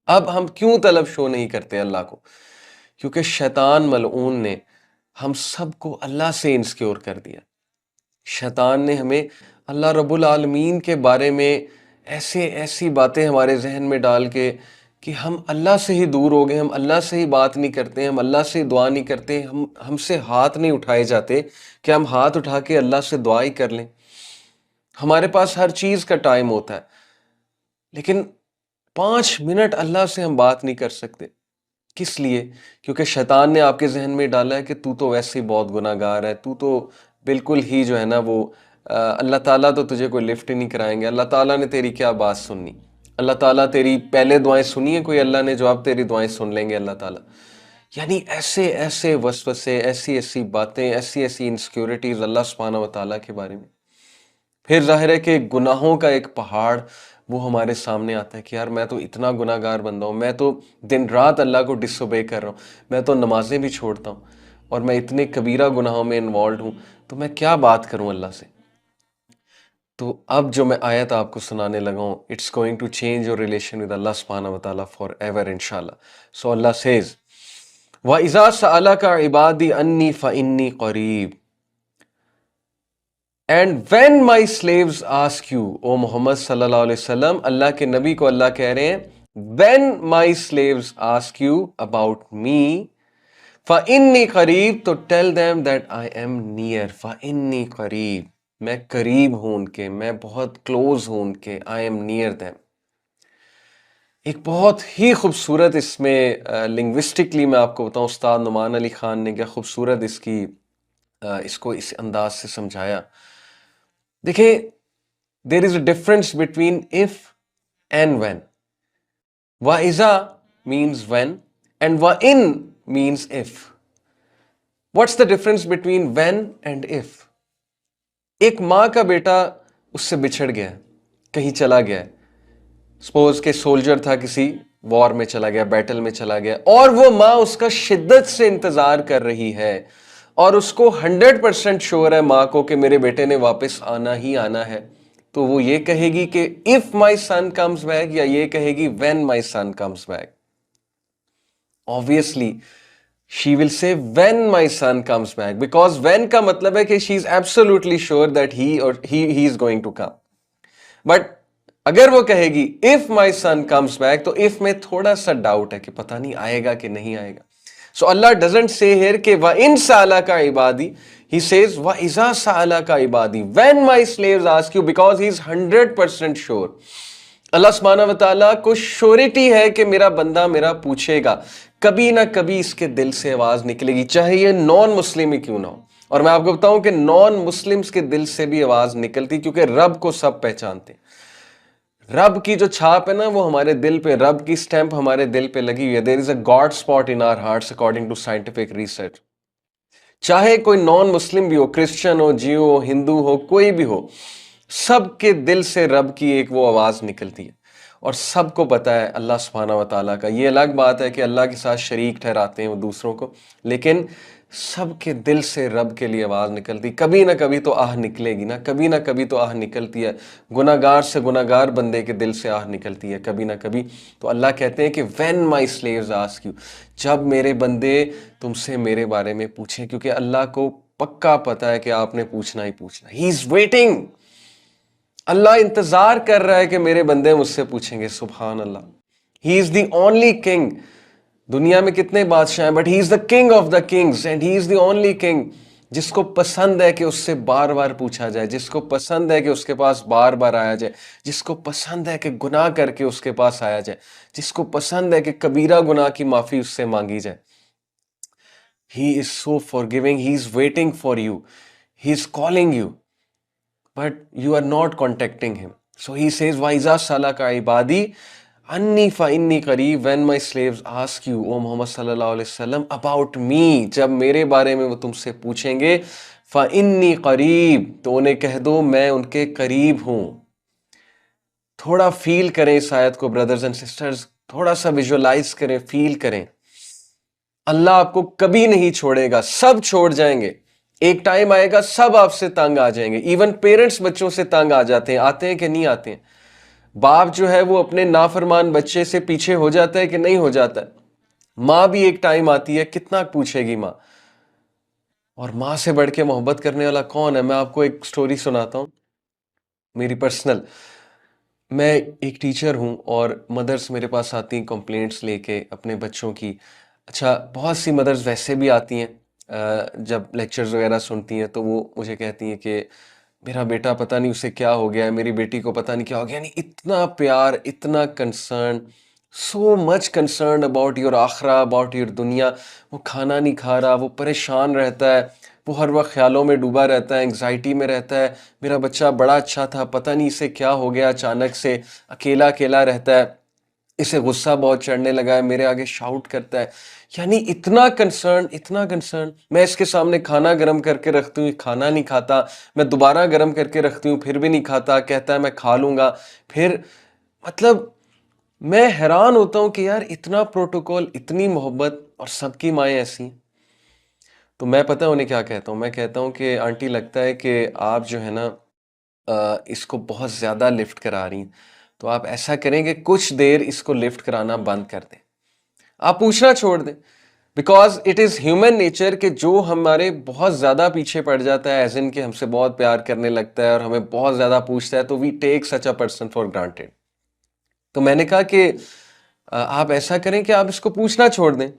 अब हम क्यों तलब शो नहीं करते अल्लाह को? क्योंकि शैतान मलऊन ने हम सबको अल्लाह से इनसिक्योर कर दिया। शैतान ने हमें अल्लाह रब्बुल आलमीन के बारे में ऐसे ऐसी बातें हमारे जहन में डाल के कि हम अल्लाह से ही दूर हो गए, हम अल्लाह से ही बात नहीं करते, हम अल्लाह से दुआ नहीं करते, हमसे हाथ नहीं उठाए जाते कि हम हाथ उठा के अल्लाह से दुआ ही कर लें। हमारे पास हर चीज़ का टाइम होता है, लेकिन 5 मिनट अल्लाह से हम बात नहीं कर सकते। किस लिए? क्योंकि शैतान ने आपके जहन में डाला है कि तू तो वैसे ही बहुत गुनाहगार है, तू तो बिल्कुल ही जो है ना वो अल्लाह ताला तो तुझे कोई लिफ्ट ही नहीं कराएंगे, अल्लाह ताला ने तेरी क्या बात सुननी, अल्लाह ताला तेरी पहले दुआएं सुनी है कोई अल्लाह ने जो अब तेरी दुआएं सुन लेंगे अल्लाह ताला। यानी ऐसे ऐसे वसवसे, ऐसी ऐसी बातें, ऐसी ऐसी इनसिक्योरिटीज अल्लाह सुब्हानहू व तआला के बारे में। फिर जाहिर है कि गुनाहों का एक पहाड़ वो हमारे सामने आता है कि यार मैं तो इतना गुनाहगार बंदा हूँ, मैं तो दिन रात अल्लाह को डिसोबे कर रहा हूँ, मैं तो नमाजें भी छोड़ता हूँ और मैं इतने कबीरा गुनाहों में इन्वॉल्व हूँ, तो मैं क्या बात करूँ अल्लाह से। तो अब जो मैं आयत आपको सुनाने लगा हूँ, it's going to change your relation with Allah सुब्हानहू व तआला फॉर एवर इंशाल्लाह। सो अल्लाह सेज व इज़ा सअलका इबादी अन्नी फ़इन्नी क़रीब, and when my slaves ask you, O Muhammad सल्लल्लाहु अलैहि वसल्लम, अल्लाह के नबी को अल्लाह कह रहे हैं when my slaves ask you about me फ़इन्नी करीब, तो tell them that I am near. फ़इन्नी करीब, मैं करीब हूं उनके, मैं बहुत क्लोज हूं उनके, आई एम नियर देम। एक बहुत ही खूबसूरत इसमें लिंग्विस्टिकली मैं आपको बताऊं, उस्ताद नुमान अली खान ने क्या खूबसूरत इसको इस अंदाज से समझाया। देखिए, there is a difference between if and when. वाइजा मीन्स व्हेन एंड वा इन means if. What's the difference between when and if? एक माँ का बेटा उससे बिछड़ गया, कहीं चला गया, सपोज के सोल्जर था, किसी वॉर में चला गया, बैटल में चला गया, और वो माँ उसका शिद्दत से इंतजार कर रही है और उसको 100% श्योर है माँ को कि मेरे बेटे ने वापस आना ही आना है। तो वो ये कहेगी कि if my son comes back, या ये कहेगी when my son comes back? Obviously she will say when my son comes back, because when का मतलब है कि she is absolutely sure that he is going to come. But अगर वो कहेगी if my son comes back, तो if में थोड़ा सा डाउट है कि पता नहीं आएगा कि नहीं आएगा। सो अल्लाह डजंट से हियर कि व इन साला का इबादी, ही सेज व इजा साला का इबादी when my slaves ask you, because he is 100% sure. Allah सुब्हानहू व तआला को श्योरिटी है कि मेरा बंदा मेरा पूछेगा, कभी ना कभी इसके दिल से आवाज निकलेगी, चाहे ये नॉन मुस्लिम ही क्यों ना हो। और मैं आपको बताऊं कि नॉन मुस्लिम्स के दिल से भी आवाज निकलती, क्योंकि रब को सब पहचानते हैं। रब की जो छाप है ना वो हमारे दिल पे, रब की स्टैंप हमारे दिल पे लगी हुई है। There is a god spot in our hearts according to scientific research. चाहे कोई नॉन मुस्लिम भी हो, क्रिश्चियन हो, जियो हो, हिंदू हो, कोई भी हो, सबके दिल से रब की एक वो आवाज निकलती है। और सबको पता है अल्लाह सुब्हानहू व तआला का। ये अलग बात है कि अल्लाह के साथ शरीक ठहराते हैं वो दूसरों को, लेकिन सबके दिल से रब के लिए आवाज निकलती। कभी ना कभी तो आह निकलेगी ना, कभी ना कभी तो आह निकलती है। गुनाहगार से गुनाहगार बंदे के दिल से आह निकलती है कभी ना कभी। तो अल्लाह कहते हैं कि when my slaves ask you, जब मेरे बंदे तुमसे मेरे बारे में पूछें, क्योंकि अल्लाह को पक्का पता है कि आपने पूछना ही पूछना। ही इज वेटिंग, अल्लाह इंतजार कर रहा है कि मेरे बंदे मुझसे पूछेंगे। सुभान अल्लाह, he is the only king. दुनिया में कितने बादशाह हैं, but he is the king of the kings and he is the only king जिसको पसंद है कि उससे बार बार पूछा जाए, जिसको पसंद है कि उसके पास बार बार आया जाए, जिसको पसंद है कि गुनाह करके उसके पास आया जाए, जिसको पसंद है कि कबीरा गुनाह की माफी उससे मांगी जाए। He is so forgiving, he is waiting for you, he is calling you, but you are not contacting him. So he says, "Waiza salaka ibadi anni fa inni qareeb, when my slaves ask you, O Muhammad sallallahu alaihi wasallam, about me, जब मेरे बारे में वो तुमसे पूछेंगे, fa inni qareeb, तो उन्हें कह दो मैं उनके करीब हूं। थोड़ा फील करें इस आयत को ब्रदर्स एंड सिस्टर्स, थोड़ा सा विजुअलाइज करें, फील करें। अल्लाह आपको कभी नहीं छोड़ेगा, सब छोड़ जाएंगे, एक टाइम आएगा सब आपसे तंग आ जाएंगे। इवन पेरेंट्स बच्चों से तंग आ जाते हैं, आते हैं कि नहीं आते हैं? बाप जो है वो अपने नाफरमान बच्चे से पीछे हो जाता है कि नहीं हो जाता है? माँ भी एक टाइम आती है, कितना पूछेगी माँ। और माँ से बढ़ के मोहब्बत करने वाला कौन है? मैं आपको एक स्टोरी सुनाता हूँ, मेरी पर्सनल। मैं एक टीचर हूँ और मदर्स मेरे पास आती हैं कंप्लेंट्स लेके अपने बच्चों की। अच्छा, बहुत सी मदर्स वैसे भी आती हैं, जब लेक्चर्स वगैरह सुनती हैं तो वो मुझे कहती हैं कि मेरा बेटा पता नहीं उसे क्या हो गया है, मेरी बेटी को पता नहीं क्या हो गया। यानी इतना प्यार, इतना concern, so much concern about your आखरा, अबाउट योर दुनिया। वो खाना नहीं खा रहा, वो परेशान रहता है, वो हर वक्त ख्यालों में डूबा रहता है, एंग्जाइटी में रहता है। मेरा बच्चा बड़ा अच्छा था, पता नहीं इसे क्या हो गया, अचानक से अकेला अकेला रहता है, इसे गुस्सा बहुत चढ़ने लगा है, मेरे आगे शाउट करता है। यानी इतना कंसर्न, इतना कंसर्न। मैं इसके सामने खाना गर्म करके रखती हूँ, खाना नहीं खाता। मैं दोबारा गर्म करके रखती हूँ, फिर भी नहीं खाता, कहता है मैं खा लूंगा फिर। मतलब मैं हैरान होता हूँ कि यार इतना प्रोटोकॉल, इतनी मोहब्बत, और सबकी माएँ ऐसी हैं। तो मैं पता है उन्हें क्या कहता हूँ? मैं कहता हूँ कि आंटी लगता है कि आप जो है ना इसको बहुत ज़्यादा लिफ्ट करा रही हैं। तो आप ऐसा करें कि कुछ देर इसको लिफ्ट कराना बंद कर दें, आप पूछना छोड़ दें। Because it is human nature कि जो हमारे बहुत ज़्यादा पीछे पड़ जाता है, एज इन कि हमसे बहुत प्यार करने लगता है और हमें बहुत ज़्यादा पूछता है, तो we take such a person for granted. तो मैंने कहा कि आप ऐसा करें कि आप इसको पूछना छोड़ दें।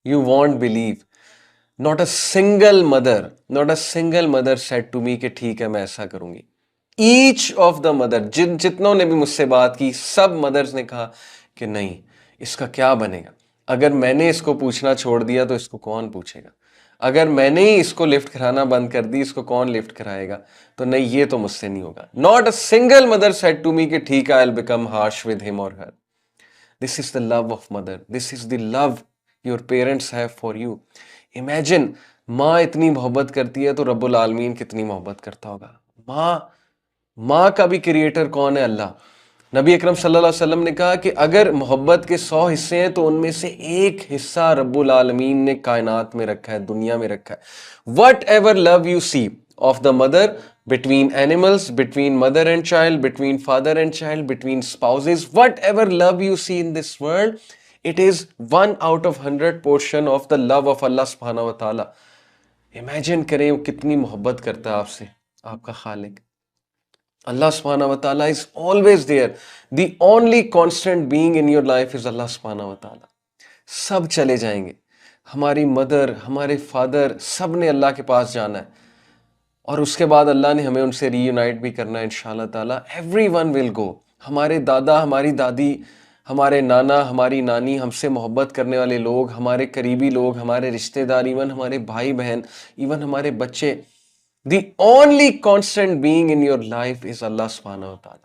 You won't believe, not a single mother, not a single mother said to me कि ठीक है मैं ऐसा करूंगी। ईच ऑफ द मदर, जितनों ने भी मुझसे बात की, सब मदर्स ने कहा कि नहीं, इसका क्या बनेगा? अगर मैंने इसको पूछना छोड़ दिया तो इसको कौन पूछेगा? अगर मैंने ही इसको लिफ्ट कराना बंद कर दी, इसको कौन लिफ्ट कराएगा? तो नहीं, ये तो मुझसे नहीं होगा। Not a single mother said to me कि ठीक है, I will become harsh with him और her. This is the love of mother, this is the love your parents have for you. Imagine, माँ इतनी मोहब्बत करती है तो रब्बुल आलमीन कितनी मोहब्बत करता होगा। माँ का भी क्रिएटर कौन है? अल्लाह। नबी अकरम सल्लल्लाहु अलैहि वसल्लम ने कहा कि अगर मोहब्बत के 100 हिस्से हैं तो उनमें से एक हिस्सा रब्बुल आलमीन ने कायनात में रखा है, दुनिया में रखा है। Whatever love you see of the mother, between animals, between mother and child, between father and child, between spouses, whatever love you see in this world, it is 1 out of 100 portion of the love of Allah subhanahu wa ta'ala. Imagine करें वो कितनी मोहब्बत करता है आपसे, आपका खालिक। Allah subhanahu wa ta'ala is always there. The only constant being in your life is Allah subhanahu wa ta'ala. सब चले जाएंगे, हमारी मदर, हमारे फादर, सब ने अल्लाह के पास जाना है, और उसके बाद अल्लाह ने हमें उनसे रीयूनाइट भी करना है इंशाल्लाह ताला। Everyone will go. हमारे दादा, हमारी दादी, हमारे नाना, हमारी नानी, हमसे मोहब्बत करने वाले लोग, हमारे करीबी लोग, हमारे रिश्तेदार, इवन हमारे भाई बहन, इवन हमारे बच्चे। The only constant being in your life is Allah subhanahu wa ta'ala.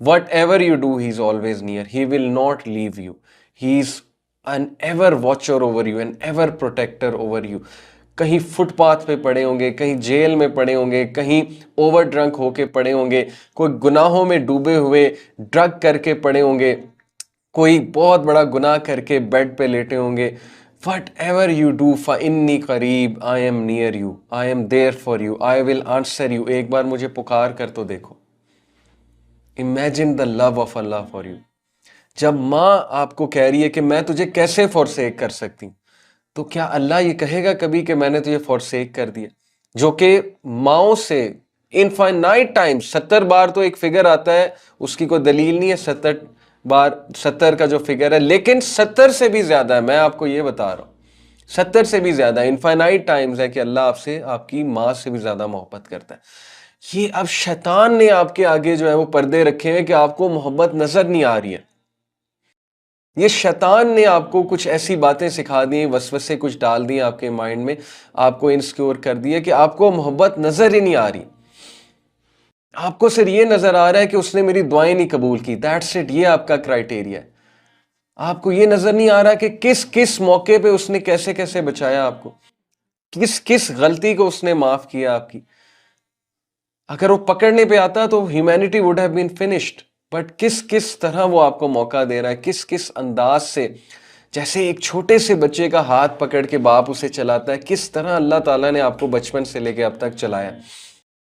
Whatever you do, He is always near. He will not leave you. He is an ever watcher over you, an ever protector over you. कहीं footpath पे पड़े होंगे, कहीं jail में पड़े होंगे, कहीं over drunk होके पड़े होंगे, कोई गुनाहों में डूबे हुए ड्रग करके पड़े होंगे, कोई बहुत बड़ा गुनाह करके बेड पे लेटे होंगे। Whatever you do, फ़इन्नी करीब, I am near you, I am there for you, I will answer you. एक बार मुझे पुकार कर तो देखो। Imagine the love of Allah for you. जब माँ आपको कह रही है कि मैं तुझे कैसे फॉरसेक कर सकती हूँ, तो क्या अल्लाह ये कहेगा कभी कि मैंने तुझे फॉरसेक कर दिया? जो कि माओ से इनफाइनाइट टाइम्स, 70 बार तो एक फिगर आता है, उसकी कोई दलील नहीं है 70 बार, 70 का जो फिगर है, लेकिन 70 से भी ज्यादा है। मैं आपको ये बता रहा हूँ, 70 से भी ज्यादा इनफाइनाइट टाइम्स है कि अल्लाह आपसे, आपकी माँ से भी ज्यादा मोहब्बत करता है। ये अब शैतान ने आपके आगे जो है वो पर्दे रखे हैं कि आपको मोहब्बत नजर नहीं आ रही है। ये शैतान ने आपको कुछ ऐसी बातें सिखा दी, वसवसे कुछ डाल दिए आपके माइंड में, आपको इनसिक्योर कर दिया कि आपको मोहब्बत नजर ही नहीं आ रही। आपको सिर्फ ये नजर आ रहा है कि उसने मेरी दुआएं नहीं कबूल की, दैट्स इट, ये आपका क्राइटेरिया है। आपको ये नजर नहीं आ रहा कि किस किस मौके पे उसने कैसे कैसे बचाया आपको, किस किस गलती को उसने माफ किया आपकी। अगर वो पकड़ने पे आता तो humanity would have been finished, but किस किस तरह वो आपको मौका दे रहा है, किस किस अंदाज से। जैसे एक छोटे से बच्चे का हाथ पकड़ के बाप उसे चलाता है, किस तरह अल्लाह ताला ने आपको बचपन से लेके अब तक चलाया।